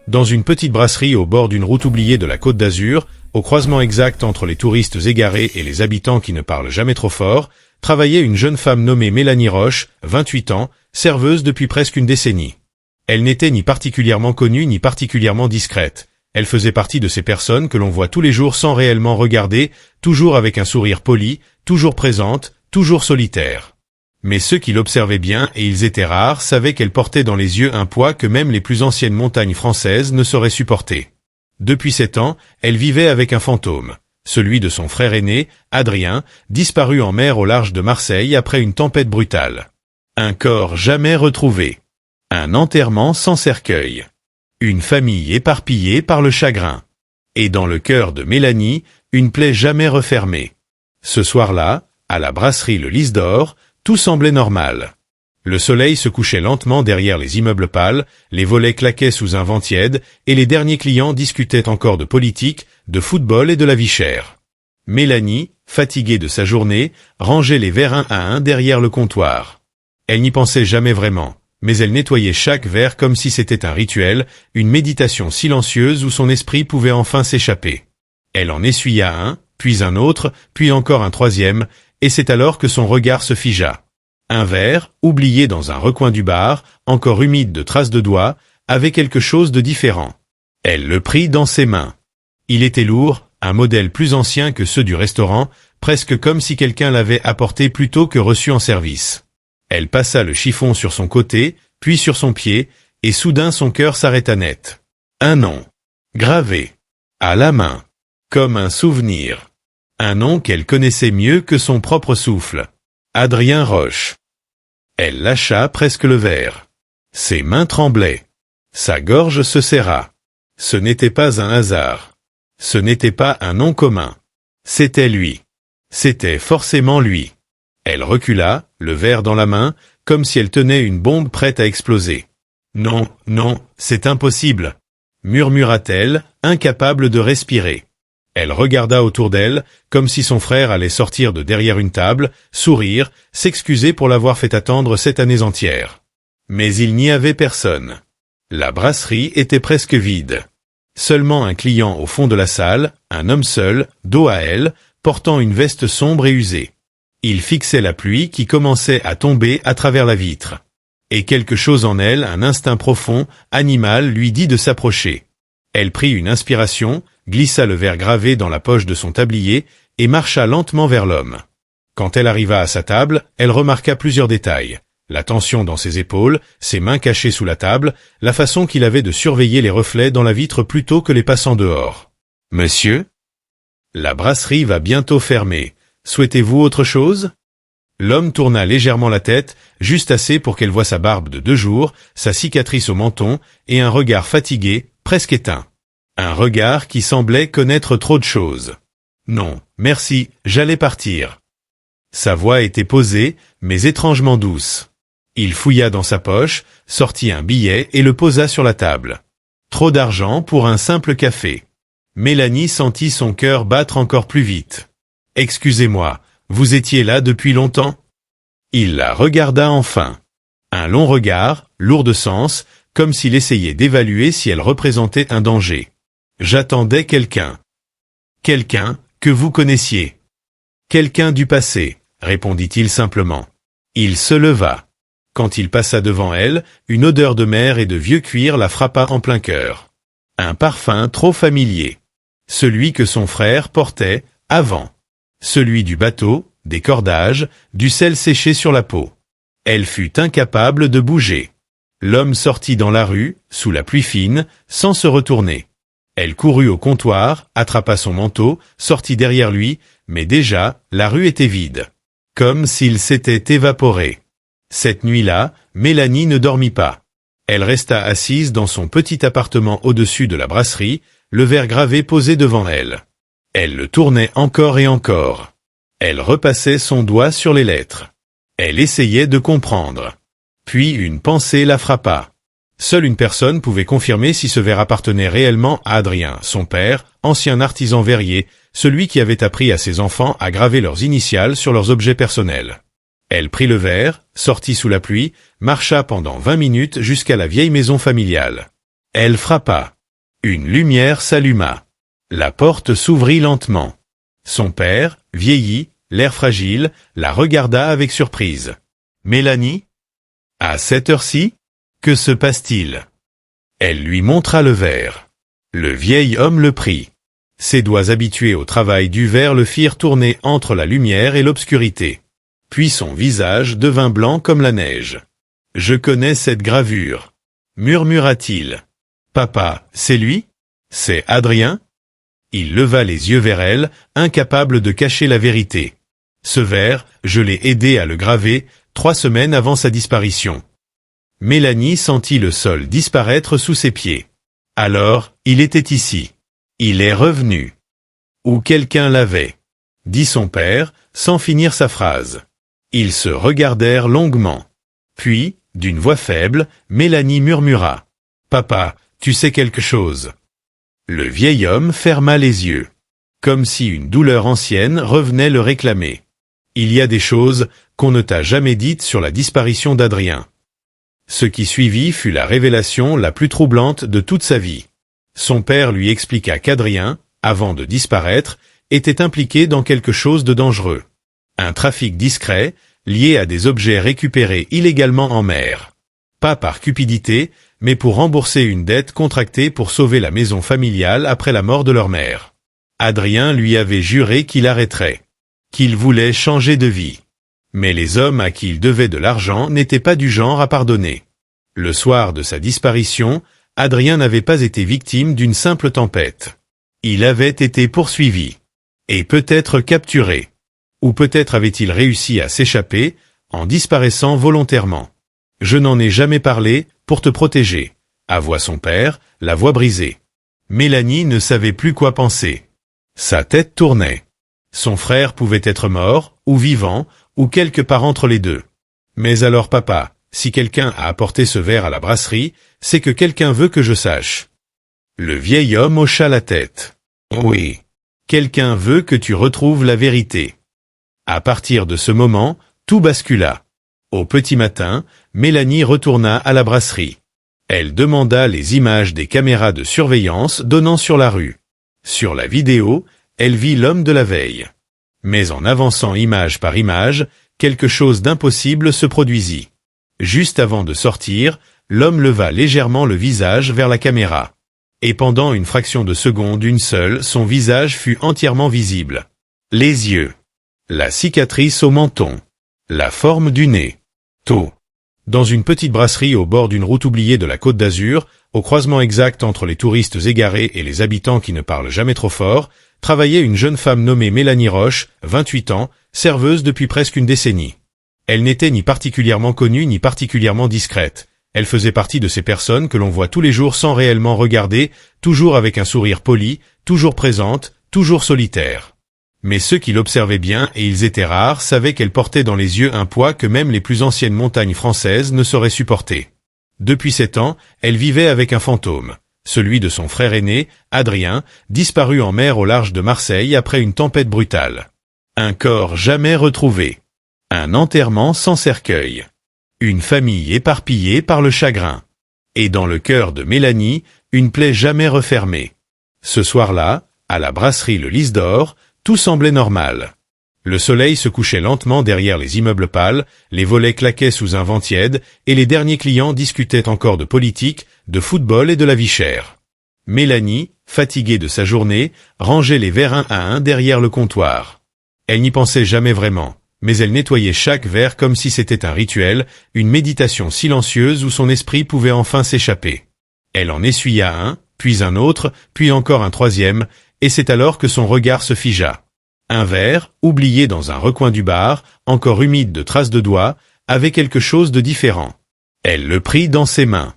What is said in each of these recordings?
Dans une petite brasserie au bord d'une route oubliée de la Côte d'Azur, au croisement exact entre les touristes égarés et les habitants qui ne parlent jamais trop fort, travaillait une jeune femme nommée Mélanie Roche, 28 ans, serveuse depuis presque une décennie. Elle n'était ni particulièrement connue ni particulièrement discrète. Elle faisait partie de ces personnes que l'on voit tous les jours sans réellement regarder, toujours avec un sourire poli, toujours présente, toujours solitaire. Mais ceux qui l'observaient bien, et ils étaient rares, savaient qu'elle portait dans les yeux un poids que même les plus anciennes montagnes françaises ne sauraient supporter. Depuis 7 ans, elle vivait avec un fantôme, celui de son frère aîné, Adrien, disparu en mer au large de Marseille après une tempête brutale. Un corps jamais retrouvé. Un enterrement sans cercueil. Une famille éparpillée par le chagrin. Et dans le cœur de Mélanie, une plaie jamais refermée. Ce soir-là, à la brasserie Le Lys d'Or, tout semblait normal. Le soleil se couchait lentement derrière les immeubles pâles, les volets claquaient sous un vent tiède, et les derniers clients discutaient encore de politique, de football et de la vie chère. Mélanie, fatiguée de sa journée, rangeait les verres un à un derrière le comptoir. Elle n'y pensait jamais vraiment, mais elle nettoyait chaque verre comme si c'était un rituel, une méditation silencieuse où son esprit pouvait enfin s'échapper. Elle en essuya un, puis un autre, puis encore un troisième, et c'est alors que son regard se figea. Un verre, oublié dans un recoin du bar, encore humide de traces de doigts, avait quelque chose de différent. Elle le prit dans ses mains. Il était lourd, un modèle plus ancien que ceux du restaurant, presque comme si quelqu'un l'avait apporté plutôt que reçu en service. Elle passa le chiffon sur son côté, puis sur son pied, et soudain son cœur s'arrêta net. Un nom. Gravé. À la main. Comme un souvenir. Un nom qu'elle connaissait mieux que son propre souffle. Adrien Roche. Elle lâcha presque le verre. Ses mains tremblaient. Sa gorge se serra. Ce n'était pas un hasard. Ce n'était pas un nom commun. C'était lui. C'était forcément lui. Elle recula, le verre dans la main, comme si elle tenait une bombe prête à exploser. « Non, non, c'est impossible !» murmura-t-elle, incapable de respirer. Elle regarda autour d'elle, comme si son frère allait sortir de derrière une table, sourire, s'excuser pour l'avoir fait attendre 7 années entières. Mais il n'y avait personne. La brasserie était presque vide. Seulement un client au fond de la salle, un homme seul, dos à elle, portant une veste sombre et usée. Il fixait la pluie qui commençait à tomber à travers la vitre. Et quelque chose en elle, un instinct profond, animal, lui dit de s'approcher. Elle prit une inspiration, glissa le verre gravé dans la poche de son tablier et marcha lentement vers l'homme. Quand elle arriva à sa table, elle remarqua plusieurs détails. La tension dans ses épaules, ses mains cachées sous la table, la façon qu'il avait de surveiller les reflets dans la vitre plutôt que les passants dehors. « Monsieur ? La brasserie va bientôt fermer. Souhaitez-vous autre chose ?» L'homme tourna légèrement la tête, juste assez pour qu'elle voie sa barbe de 2 jours, sa cicatrice au menton et un regard fatigué, presque éteint. Un regard qui semblait connaître trop de choses. « Non, merci, j'allais partir. » Sa voix était posée, mais étrangement douce. Il fouilla dans sa poche, sortit un billet et le posa sur la table. Trop d'argent pour un simple café. Mélanie sentit son cœur battre encore plus vite. « Excusez-moi, vous étiez là depuis longtemps ?» Il la regarda enfin. Un long regard, lourd de sens, comme s'il essayait d'évaluer si elle représentait un danger. « J'attendais quelqu'un. »« Quelqu'un que vous connaissiez. »« Quelqu'un du passé, » répondit-il simplement. Il se leva. Quand il passa devant elle, une odeur de mer et de vieux cuir la frappa en plein cœur. Un parfum trop familier. Celui que son frère portait avant. Celui du bateau, des cordages, du sel séché sur la peau. Elle fut incapable de bouger. L'homme sortit dans la rue, sous la pluie fine, sans se retourner. Elle courut au comptoir, attrapa son manteau, sortit derrière lui, mais déjà, la rue était vide. Comme s'il s'était évaporé. Cette nuit-là, Mélanie ne dormit pas. Elle resta assise dans son petit appartement au-dessus de la brasserie, le verre gravé posé devant elle. Elle le tournait encore et encore. Elle repassait son doigt sur les lettres. Elle essayait de comprendre. Puis une pensée la frappa. Seule une personne pouvait confirmer si ce verre appartenait réellement à Adrien, son père, ancien artisan verrier, celui qui avait appris à ses enfants à graver leurs initiales sur leurs objets personnels. Elle prit le verre, sortit sous la pluie, marcha pendant 20 minutes jusqu'à la vieille maison familiale. Elle frappa. Une lumière s'alluma. La porte s'ouvrit lentement. Son père, vieilli, l'air fragile, la regarda avec surprise. « Mélanie ? À cette heure-ci ? Que se passe-t-il » Elle lui montra le verre. Le vieil homme le prit. Ses doigts habitués au travail du verre le firent tourner entre la lumière et l'obscurité. Puis son visage devint blanc comme la neige. « Je connais cette gravure, » murmura-t-il. « Papa, c'est lui ? C'est Adrien ?» Il leva les yeux vers elle, incapable de cacher la vérité. « Ce verre, je l'ai aidé à le graver, 3 semaines avant sa disparition. » Mélanie sentit le sol disparaître sous ses pieds. Alors, il était ici. Il est revenu. Ou quelqu'un l'avait, dit son père, sans finir sa phrase. Ils se regardèrent longuement. Puis, d'une voix faible, Mélanie murmura. « Papa, tu sais quelque chose ?» Le vieil homme ferma les yeux, comme si une douleur ancienne revenait le réclamer. « Il y a des choses qu'on ne t'a jamais dites sur la disparition d'Adrien. » Ce qui suivit fut la révélation la plus troublante de toute sa vie. Son père lui expliqua qu'Adrien, avant de disparaître, était impliqué dans quelque chose de dangereux. Un trafic discret, lié à des objets récupérés illégalement en mer. Pas par cupidité, mais pour rembourser une dette contractée pour sauver la maison familiale après la mort de leur mère. Adrien lui avait juré qu'il arrêterait, qu'il voulait changer de vie. Mais les hommes à qui il devait de l'argent n'étaient pas du genre à pardonner. Le soir de sa disparition, Adrien n'avait pas été victime d'une simple tempête. Il avait été poursuivi. Et peut-être capturé. Ou peut-être avait-il réussi à s'échapper, en disparaissant volontairement. « Je n'en ai jamais parlé, pour te protéger », avoua son père, la voix brisée. Mélanie ne savait plus quoi penser. Sa tête tournait. Son frère pouvait être mort, ou vivant, ou quelque part entre les deux. Mais alors papa, si quelqu'un a apporté ce verre à la brasserie, c'est que quelqu'un veut que je sache. Le vieil homme hocha la tête. Oui. Quelqu'un veut que tu retrouves la vérité. À partir de ce moment, tout bascula. Au petit matin, Mélanie retourna à la brasserie. Elle demanda les images des caméras de surveillance donnant sur la rue. Sur la vidéo, elle vit l'homme de la veille. Mais en avançant image par image, quelque chose d'impossible se produisit. Juste avant de sortir, l'homme leva légèrement le visage vers la caméra. Et pendant une fraction de seconde une seule, son visage fut entièrement visible. Les yeux. La cicatrice au menton. La forme du nez. Tout. Dans une petite brasserie au bord d'une route oubliée de la Côte d'Azur, au croisement exact entre les touristes égarés et les habitants qui ne parlent jamais trop fort, travaillait une jeune femme nommée Mélanie Roche, 28 ans, serveuse depuis presque une décennie. Elle n'était ni particulièrement connue ni particulièrement discrète. Elle faisait partie de ces personnes que l'on voit tous les jours sans réellement regarder, toujours avec un sourire poli, toujours présente, toujours solitaire. Mais ceux qui l'observaient bien, et ils étaient rares, savaient qu'elle portait dans les yeux un poids que même les plus anciennes montagnes françaises ne sauraient supporter. Depuis 7 ans, elle vivait avec un fantôme, celui de son frère aîné, Adrien, disparu en mer au large de Marseille après une tempête brutale. Un corps jamais retrouvé. Un enterrement sans cercueil. Une famille éparpillée par le chagrin. Et dans le cœur de Mélanie, une plaie jamais refermée. Ce soir-là, à la brasserie Le Lys d'Or, tout semblait normal. Le soleil se couchait lentement derrière les immeubles pâles, les volets claquaient sous un vent tiède, et les derniers clients discutaient encore de politique, de football et de la vie chère. Mélanie, fatiguée de sa journée, rangeait les verres un à un derrière le comptoir. Elle n'y pensait jamais vraiment, mais elle nettoyait chaque verre comme si c'était un rituel, une méditation silencieuse où son esprit pouvait enfin s'échapper. Elle en essuya un, puis un autre, puis encore un troisième, et c'est alors que son regard se figea. Un verre, oublié dans un recoin du bar, encore humide de traces de doigts, avait quelque chose de différent. Elle le prit dans ses mains.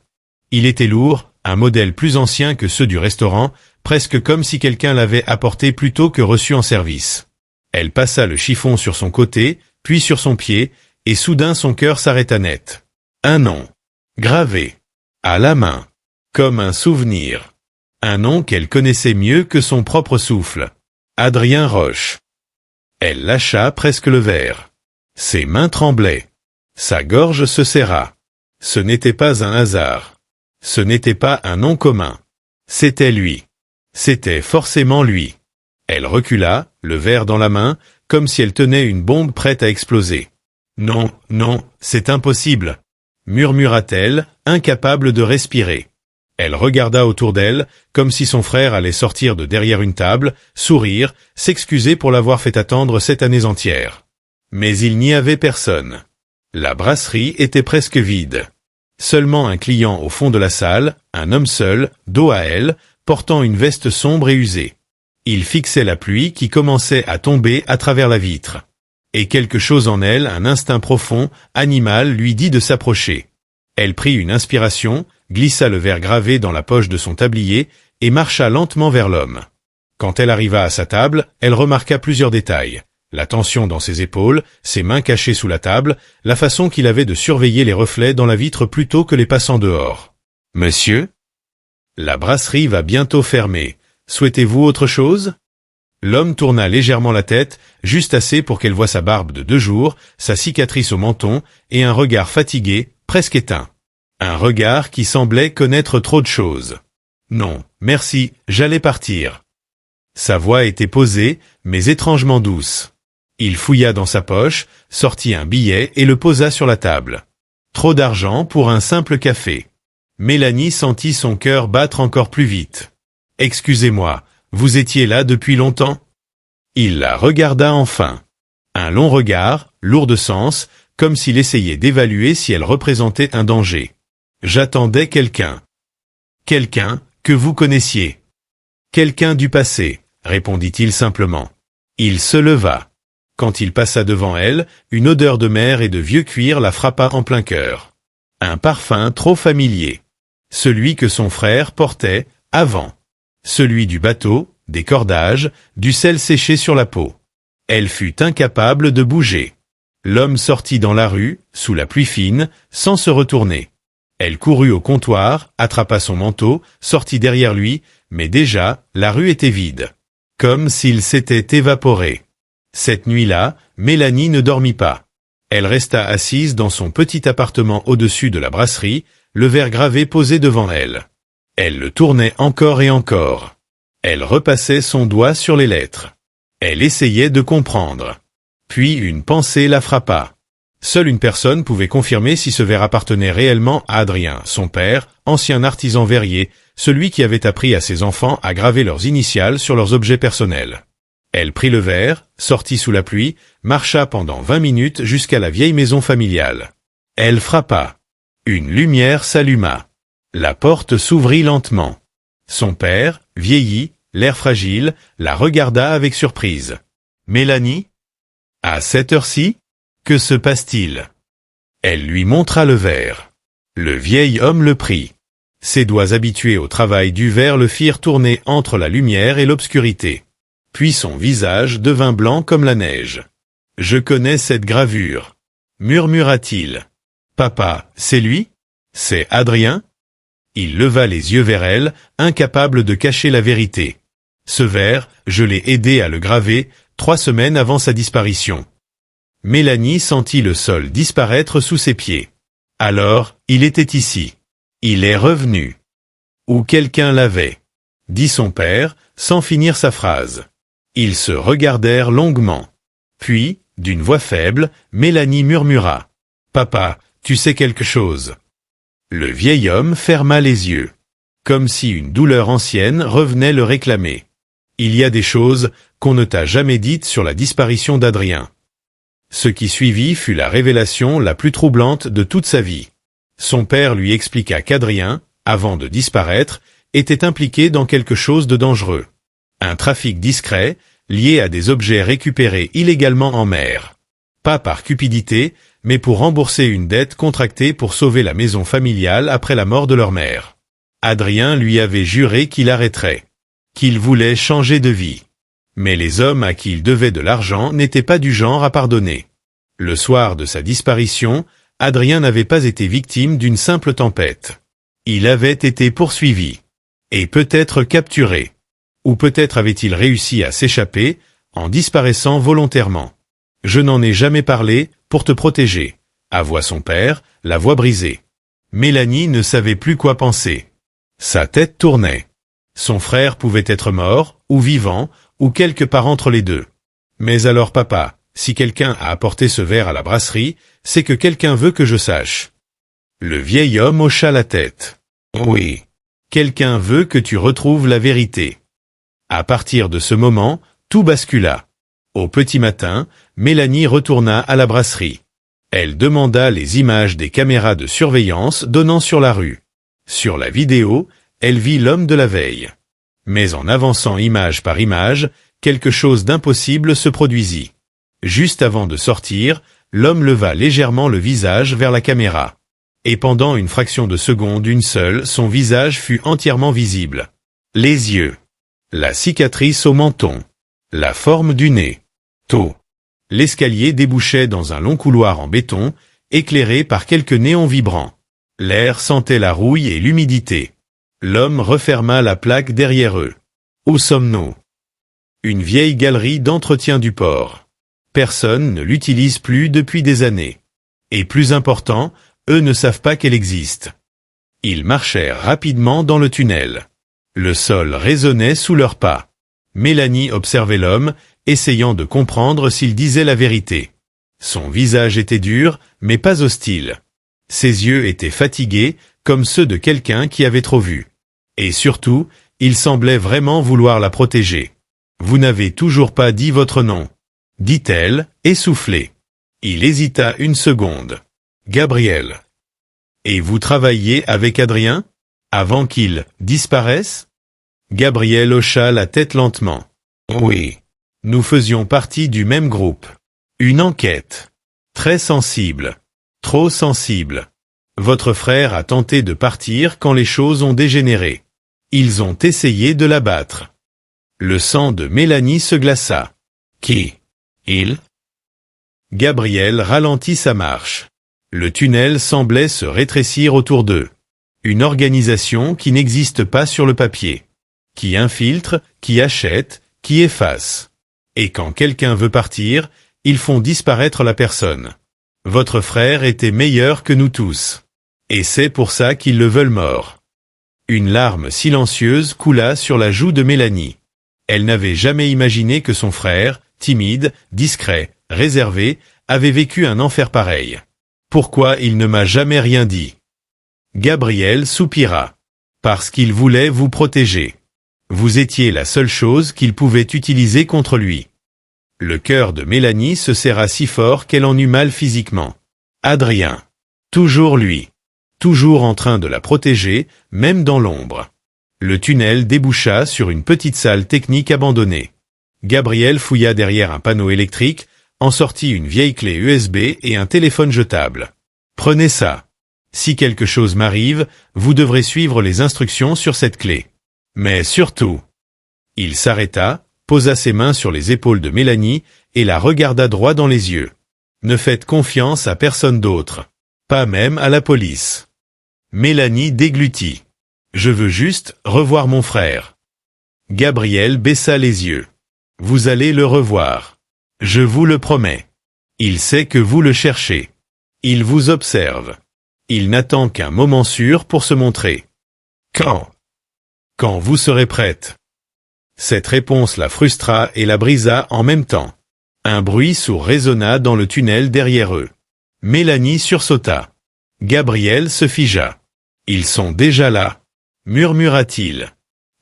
Il était lourd, un modèle plus ancien que ceux du restaurant, presque comme si quelqu'un l'avait apporté plutôt que reçu en service. Elle passa le chiffon sur son côté, puis sur son pied, et soudain son cœur s'arrêta net. Un nom. Gravé. À la main. Comme un souvenir. Un nom qu'elle connaissait mieux que son propre souffle. Adrien Roche. Elle lâcha presque le verre. Ses mains tremblaient. Sa gorge se serra. Ce n'était pas un hasard. Ce n'était pas un nom commun. C'était lui. C'était forcément lui. Elle recula, le verre dans la main, comme si elle tenait une bombe prête à exploser. Non, non, c'est impossible, murmura-t-elle, incapable de respirer. Elle regarda autour d'elle, comme si son frère allait sortir de derrière une table, sourire, s'excuser pour l'avoir fait attendre 7 années entières. Mais il n'y avait personne. La brasserie était presque vide. Seulement un client au fond de la salle, un homme seul, dos à elle, portant une veste sombre et usée. Il fixait la pluie qui commençait à tomber à travers la vitre. Et quelque chose en elle, un instinct profond, animal, lui dit de s'approcher. Elle prit une inspiration, glissa le verre gravé dans la poche de son tablier et marcha lentement vers l'homme. Quand elle arriva à sa table, elle remarqua plusieurs détails. La tension dans ses épaules, ses mains cachées sous la table, la façon qu'il avait de surveiller les reflets dans la vitre plutôt que les passants dehors. « Monsieur ? La brasserie va bientôt fermer. Souhaitez-vous autre chose ?» L'homme tourna légèrement la tête, juste assez pour qu'elle voie sa barbe de 2 jours, sa cicatrice au menton, et un regard fatigué, presque éteint. Un regard qui semblait connaître trop de choses. « Non, merci, j'allais partir. » Sa voix était posée, mais étrangement douce. Il fouilla dans sa poche, sortit un billet et le posa sur la table. Trop d'argent pour un simple café. Mélanie sentit son cœur battre encore plus vite. « Excusez-moi, vous étiez là depuis longtemps ?» Il la regarda enfin. Un long regard, lourd de sens, comme s'il essayait d'évaluer si elle représentait un danger. « J'attendais quelqu'un. »« Quelqu'un que vous connaissiez. »« Quelqu'un du passé, » répondit-il simplement. Il se leva. Quand il passa devant elle, une odeur de mer et de vieux cuir la frappa en plein cœur. Un parfum trop familier. Celui que son frère portait avant. Celui du bateau, des cordages, du sel séché sur la peau. Elle fut incapable de bouger. L'homme sortit dans la rue, sous la pluie fine, sans se retourner. Elle courut au comptoir, attrapa son manteau, sortit derrière lui, mais déjà, la rue était vide. Comme s'il s'était évaporé. Cette nuit-là, Mélanie ne dormit pas. Elle resta assise dans son petit appartement au-dessus de la brasserie, le verre gravé posé devant elle. Elle le tournait encore et encore. Elle repassait son doigt sur les lettres. Elle essayait de comprendre. Puis une pensée la frappa. Seule une personne pouvait confirmer si ce verre appartenait réellement à Adrien, son père, ancien artisan verrier, celui qui avait appris à ses enfants à graver leurs initiales sur leurs objets personnels. Elle prit le verre, sortit sous la pluie, marcha pendant 20 minutes jusqu'à la vieille maison familiale. Elle frappa. Une lumière s'alluma. La porte s'ouvrit lentement. Son père, vieilli, l'air fragile, la regarda avec surprise. « Mélanie ? À cette heure-ci ? Que se passe-t-il » Elle lui montra le verre. Le vieil homme le prit. Ses doigts habitués au travail du verre le firent tourner entre la lumière et l'obscurité. Puis son visage devint blanc comme la neige. « Je connais cette gravure, » murmura-t-il. « Papa, c'est lui ? C'est Adrien ?» Il leva les yeux vers elle, incapable de cacher la vérité. « Ce verre, je l'ai aidé à le graver, 3 semaines avant sa disparition. » Mélanie sentit le sol disparaître sous ses pieds. « Alors, il était ici. Il est revenu. » « Ou quelqu'un l'avait, » dit son père, sans finir sa phrase. Ils se regardèrent longuement. Puis, d'une voix faible, Mélanie murmura. « Papa, tu sais quelque chose ?» Le vieil homme ferma les yeux, comme si une douleur ancienne revenait le réclamer. « Il y a des choses qu'on ne t'a jamais dites sur la disparition d'Adrien. » Ce qui suivit fut la révélation la plus troublante de toute sa vie. Son père lui expliqua qu'Adrien, avant de disparaître, était impliqué dans quelque chose de dangereux. Un trafic discret, lié à des objets récupérés illégalement en mer. Pas par cupidité, mais pour rembourser une dette contractée pour sauver la maison familiale après la mort de leur mère. Adrien lui avait juré qu'il arrêterait. Qu'il voulait changer de vie. Mais les hommes à qui il devait de l'argent n'étaient pas du genre à pardonner. Le soir de sa disparition, Adrien n'avait pas été victime d'une simple tempête. Il avait été poursuivi. Et peut-être capturé. Ou peut-être avait-il réussi à s'échapper, en disparaissant volontairement. « Je n'en ai jamais parlé, pour te protéger », avoua son père, la voix brisée. Mélanie ne savait plus quoi penser. Sa tête tournait. Son frère pouvait être mort, ou vivant, ou quelque part entre les deux. Mais alors papa, si quelqu'un a apporté ce verre à la brasserie, c'est que quelqu'un veut que je sache. Le vieil homme hocha la tête. Oui. Quelqu'un veut que tu retrouves la vérité. À partir de ce moment, tout bascula. Au petit matin, Mélanie retourna à la brasserie. Elle demanda les images des caméras de surveillance donnant sur la rue. Sur la vidéo, elle vit l'homme de la veille. Mais en avançant image par image, quelque chose d'impossible se produisit. Juste avant de sortir, l'homme leva légèrement le visage vers la caméra. Et pendant une fraction de seconde une seule, son visage fut entièrement visible. Les yeux. La cicatrice au menton. La forme du nez. Tout. L'escalier débouchait dans un long couloir en béton, éclairé par quelques néons vibrants. L'air sentait la rouille et l'humidité. L'homme referma la plaque derrière eux. Où sommes-nous? Une vieille galerie d'entretien du port. Personne ne l'utilise plus depuis des années. Et plus important, eux ne savent pas qu'elle existe. Ils marchèrent rapidement dans le tunnel. Le sol résonnait sous leurs pas. Mélanie observait l'homme, essayant de comprendre s'il disait la vérité. Son visage était dur, mais pas hostile. Ses yeux étaient fatigués, comme ceux de quelqu'un qui avait trop vu. Et surtout, il semblait vraiment vouloir la protéger. « Vous n'avez toujours pas dit votre nom », dit-elle, essoufflée. Il hésita une seconde. « Gabriel. »« Et vous travailliez avec Adrien ? Avant qu'il disparaisse ?» Gabriel hocha la tête lentement. « Oui. Nous faisions partie du même groupe. Une enquête. Très sensible. Trop sensible. Votre frère a tenté de partir quand les choses ont dégénéré. Ils ont essayé de l'abattre. » Le sang de Mélanie se glaça. « Qui? Il ?» Gabriel ralentit sa marche. Le tunnel semblait se rétrécir autour d'eux. Une organisation qui n'existe pas sur le papier. Qui infiltre, qui achète, qui efface. Et quand quelqu'un veut partir, ils font disparaître la personne. Votre frère était meilleur que nous tous. Et c'est pour ça qu'ils le veulent mort. Une larme silencieuse coula sur la joue de Mélanie. Elle n'avait jamais imaginé que son frère, timide, discret, réservé, avait vécu un enfer pareil. Pourquoi il ne m'a jamais rien dit? Gabriel soupira. Parce qu'il voulait vous protéger. Vous étiez la seule chose qu'il pouvait utiliser contre lui. Le cœur de Mélanie se serra si fort qu'elle en eut mal physiquement. Adrien. Toujours lui. Toujours en train de la protéger, même dans l'ombre. Le tunnel déboucha sur une petite salle technique abandonnée. Gabriel fouilla derrière un panneau électrique, en sortit une vieille clé USB et un téléphone jetable. Prenez ça. Si quelque chose m'arrive, vous devrez suivre les instructions sur cette clé. Mais surtout. Il s'arrêta, posa ses mains sur les épaules de Mélanie et la regarda droit dans les yeux. Ne faites confiance à personne d'autre. Pas même à la police. Mélanie déglutit. Je veux juste revoir mon frère. Gabriel baissa les yeux. Vous allez le revoir. Je vous le promets. Il sait que vous le cherchez. Il vous observe. Il n'attend qu'un moment sûr pour se montrer. Quand? Quand vous serez prête. Cette réponse la frustra et la brisa en même temps. Un bruit sourd résonna dans le tunnel derrière eux. Mélanie sursauta. Gabriel se figea. Ils sont déjà là, murmura-t-il.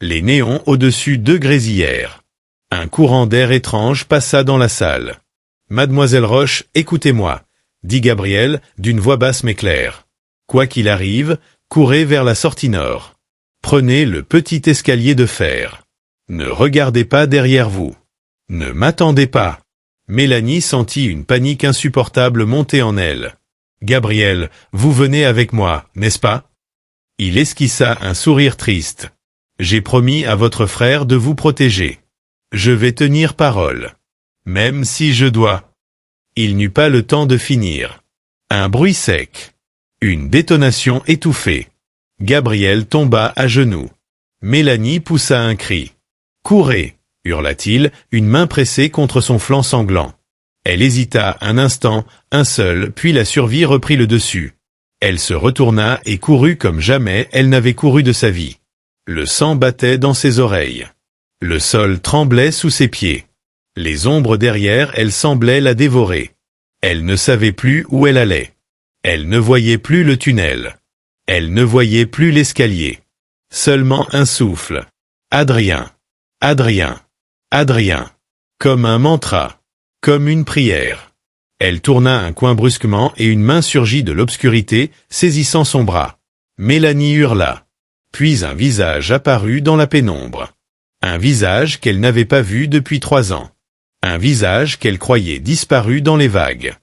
Les néons au-dessus d'eux grésillèrent. Un courant d'air étrange passa dans la salle. Mademoiselle Roche, écoutez-moi, dit Gabriel d'une voix basse mais claire. Quoi qu'il arrive, courez vers la sortie nord. Prenez le petit escalier de fer. Ne regardez pas derrière vous. Ne m'attendez pas. Mélanie sentit une panique insupportable monter en elle. Gabriel, vous venez avec moi, n'est-ce pas? Il esquissa un sourire triste. J'ai promis à votre frère de vous protéger. Je vais tenir parole. Même si je dois. Il n'eut pas le temps de finir. Un bruit sec. Une détonation étouffée. Gabriel tomba à genoux. Mélanie poussa un cri. « Courez !» hurla-t-il, une main pressée contre son flanc sanglant. Elle hésita un instant, un seul, puis la survie reprit le dessus. Elle se retourna et courut comme jamais elle n'avait couru de sa vie. Le sang battait dans ses oreilles. Le sol tremblait sous ses pieds. Les ombres derrière elle semblaient la dévorer. Elle ne savait plus où elle allait. Elle ne voyait plus le tunnel. Elle ne voyait plus l'escalier. Seulement un souffle. Adrien. Adrien. Adrien. Comme un mantra. Comme une prière. Elle tourna un coin brusquement et une main surgit de l'obscurité, saisissant son bras. Mélanie hurla. Puis un visage apparut dans la pénombre. Un visage qu'elle n'avait pas vu depuis 3 ans. Un visage qu'elle croyait disparu dans les vagues.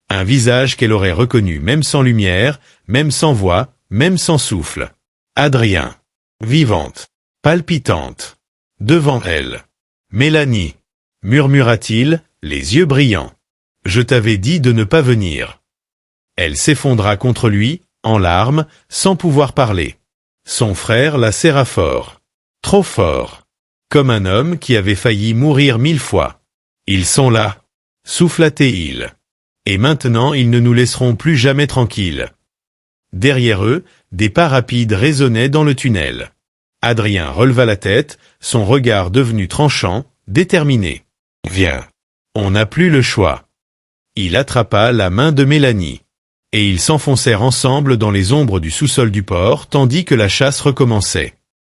Un visage qu'elle aurait reconnu même sans lumière, même sans voix, même sans souffle. Adrien. Vivante. Palpitante. Devant elle. Mélanie. Murmura-t-il, les yeux brillants. Je t'avais dit de ne pas venir. Elle s'effondra contre lui, en larmes, sans pouvoir parler. Son frère la serra fort. Trop fort. Comme un homme qui avait failli mourir 1000 fois. Ils sont là. Souffla-t-il. Et maintenant ils ne nous laisseront plus jamais tranquilles. Derrière eux, des pas rapides résonnaient dans le tunnel. Adrien releva la tête, son regard devenu tranchant, déterminé. Viens. On n'a plus le choix. Il attrapa la main de Mélanie. Et ils s'enfoncèrent ensemble dans les ombres du sous-sol du port tandis que la chasse recommençait.